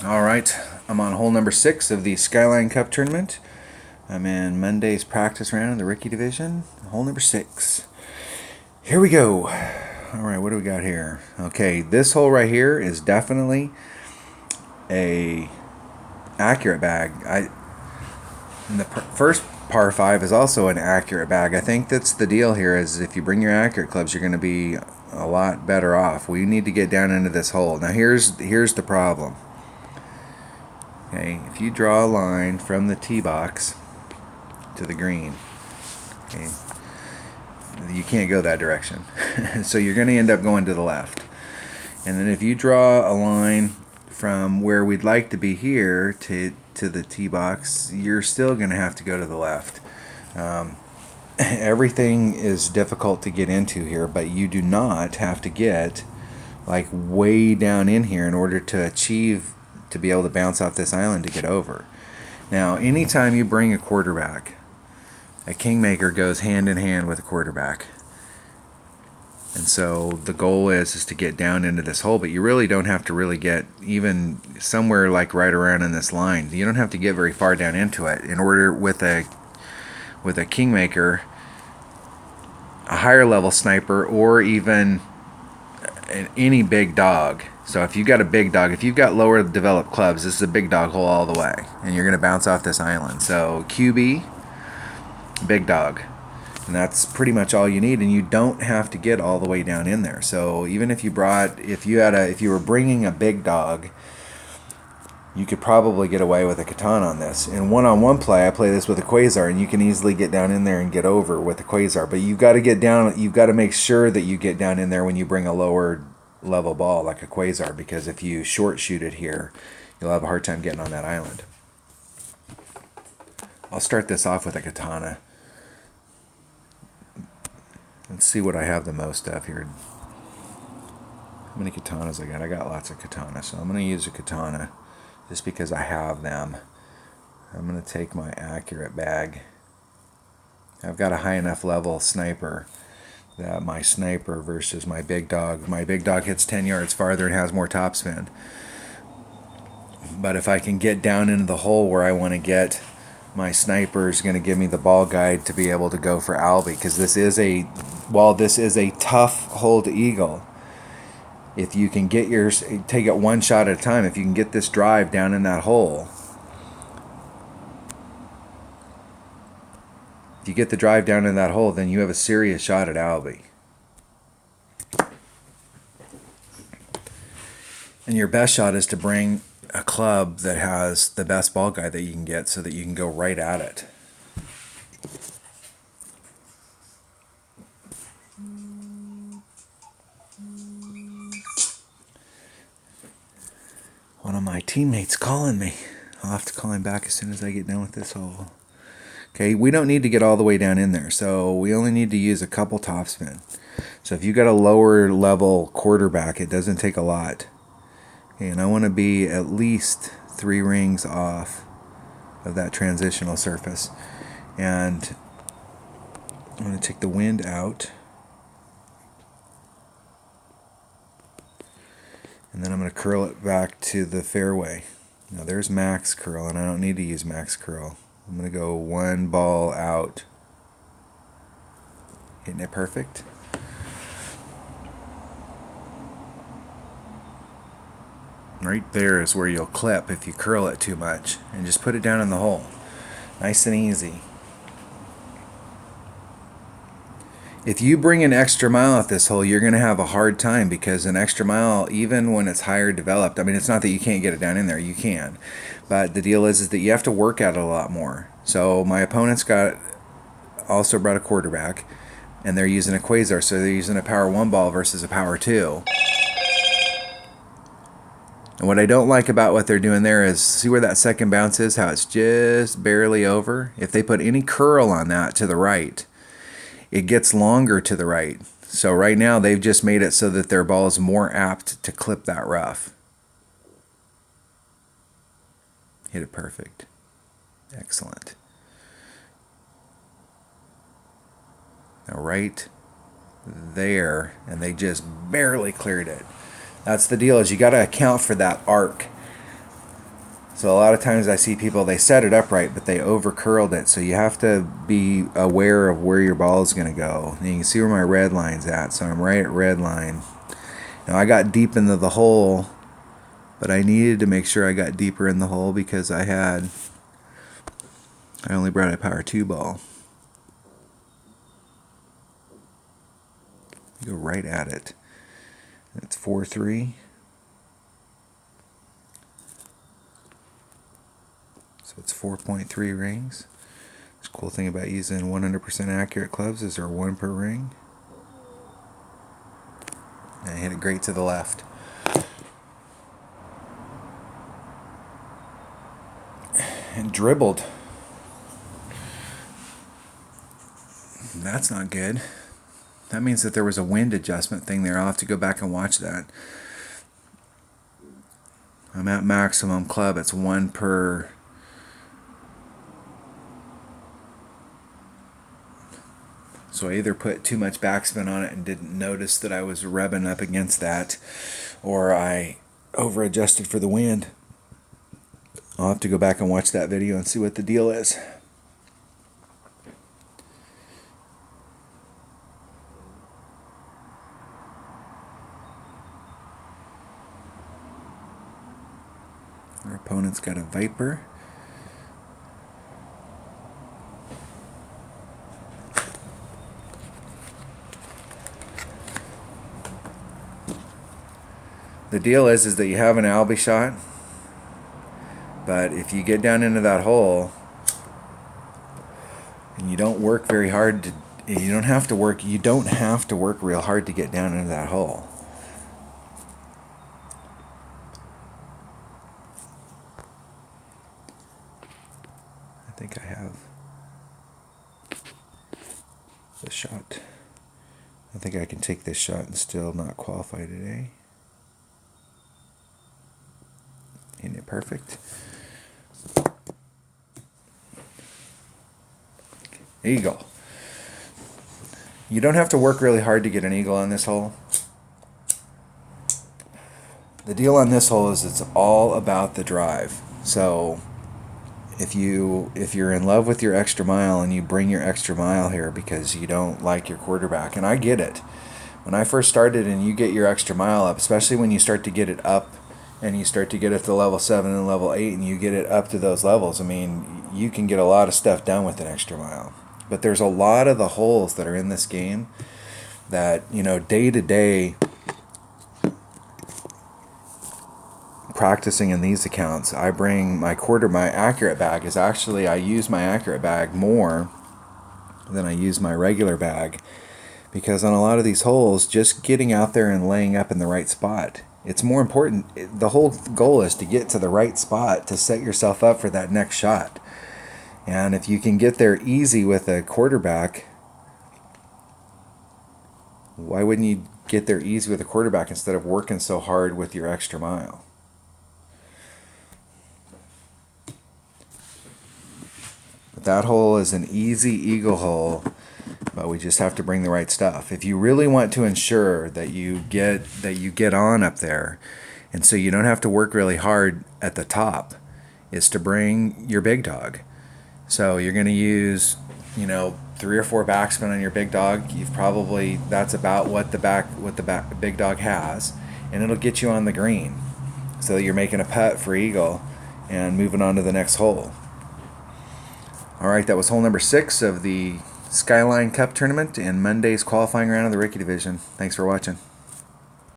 All right, I'm on hole number 6 of the Skyline Cup tournament. I'm in Monday's practice round in the rookie division. Hole number 6. Here we go. All right, what do we got here? Okay, this hole right here is definitely a accurate bag. And the first par 5 is also an accurate bag. I think that's the deal here. Is if you bring your accurate clubs, you're going to be a lot better off. We need to get down into this hole. Now here's the problem. Okay, if you draw a line from the tee box to the green, okay, you can't go that direction. So you're going to end up going to the left. And then if you draw a line from where we'd like to be here to the tee box, you're still going to have to go to the left. Everything is difficult to get into here, but you do not have to get like way down in here in order to be able to bounce off this island to get over. Now, anytime you bring a quarterback, a kingmaker goes hand in hand with a quarterback. And so the goal is to get down into this hole, but you really don't have to really get even somewhere like right around in this line. You don't have to get very far down into it. In order with a kingmaker, a higher level sniper, or even any big dog. So if you've got a big dog, if you've got lower developed clubs, this is a big dog hole all the way, and you're going to bounce off this island. So QB, big dog, and that's pretty much all you need, and you don't have to get all the way down in there. So even if you were bringing a big dog, you could probably get away with a katana on this. In one-on-one play, I play this with a quasar, and you can easily get down in there and get over with a quasar. But you've got to get down. You've got to make sure that you get down in there when you bring a lower level ball like a quasar, because if you short shoot it here, you'll have a hard time getting on that island. I'll start this off with a katana. Let's see what I have the most of here. How many katanas I got? I got lots of katanas, so I'm going to use a katana just because I have them. I'm going to take my accurate bag. I've got a high enough level sniper that my sniper versus my big dog hits 10 yards farther and has more topspin. But if I can get down into the hole where I want to get, my sniper is going to give me the ball guide to be able to go for Albie, because this is a tough hole to eagle. If you can get yours, take it one shot at a time. If you can get this drive down in that hole, if you get the drive down in that hole, then you have a serious shot at Albie. And your best shot is to bring a club that has the best ball guide that you can get, so that you can go right at it. One of my teammates calling me. I'll have to call him back as soon as I get done with this hole. Okay, we don't need to get all the way down in there, so we only need to use a couple topspin. So if you got a lower level quarterback, it doesn't take a lot. Okay, and I want to be at least 3 rings off of that transitional surface. And I'm going to take the wind out. And then I'm going to curl it back to the fairway. Now there's max curl, and I don't need to use max curl. I'm going to go one ball out. Hitting it perfect. Right there is where you'll clip if you curl it too much. And just put it down in the hole. Nice and easy. If you bring an extra mile at this hole, you're going to have a hard time, because an extra mile, even when it's higher developed, I mean, it's not that you can't get it down in there, you can. But the deal is that you have to work at it a lot more. So my opponent's also brought a quarterback, and they're using a quasar, so they're using a power 1 ball versus a power 2. And what I don't like about what they're doing there is, see where that second bounce is, how it's just barely over? If they put any curl on that to the right, it gets longer to the right. So right now they've just made it so that their ball is more apt to clip that rough. Hit it perfect. Excellent. Now right there, and they just barely cleared it. That's the deal, is you got to account for that arc. So a lot of times I see people, they set it up right, but they over curled it. So you have to be aware of where your ball is going to go. And you can see where my red line's at. So I'm right at red line. Now I got deep into the hole, but I needed to make sure I got deeper in the hole because I only brought a power 2 ball. Go right at it. It's 4-3. So it's 4.3 rings. The cool thing about using 100% accurate clubs is they're 1 per ring. And I hit it great to the left. And dribbled. That's not good. That means that there was a wind adjustment thing there. I'll have to go back and watch that. I'm at maximum club. It's 1 per. So I either put too much backspin on it and didn't notice that I was rubbing up against that, or I over adjusted for the wind. I'll have to go back and watch that video and see what the deal is. Our opponent's got a Viper. The deal is that you have an Albie shot, but if you get down into that hole and you don't work very hard you don't have to work real hard to get down into that hole. I think I have the shot. I think I can take this shot and still not qualify today. Isn't it perfect? Eagle. You don't have to work really hard to get an eagle on this hole. The deal on this hole is it's all about the drive. So if you're in love with your extra mile and you bring your extra mile here because you don't like your quarterback, and I get it. When I first started and you get your extra mile up, especially when you start to get it up and you start to get it to level 7 and level 8 and you get it up to those levels, I mean, you can get a lot of stuff done with an extra mile. But there's a lot of the holes that are in this game that, day to day practicing in these accounts, I bring my accurate bag is actually, I use my accurate bag more than I use my regular bag, because on a lot of these holes, just getting out there and laying up in the right spot, it's more important. The whole goal is to get to the right spot to set yourself up for that next shot. And if you can get there easy with a quarterback, why wouldn't you get there easy with a quarterback instead of working so hard with your extra mile? But that hole is an easy eagle hole, but we just have to bring the right stuff. If you really want to ensure that you get on up there, and so you don't have to work really hard at the top, is to bring your big dog. So you're going to use, 3 or 4 backspin on your big dog. That's about what the big dog has, and it'll get you on the green. So you're making a putt for eagle and moving on to the next hole. All right, that was hole number 6 of the Skyline Cup tournament and Monday's qualifying round of the Rookie Division. Thanks for watching.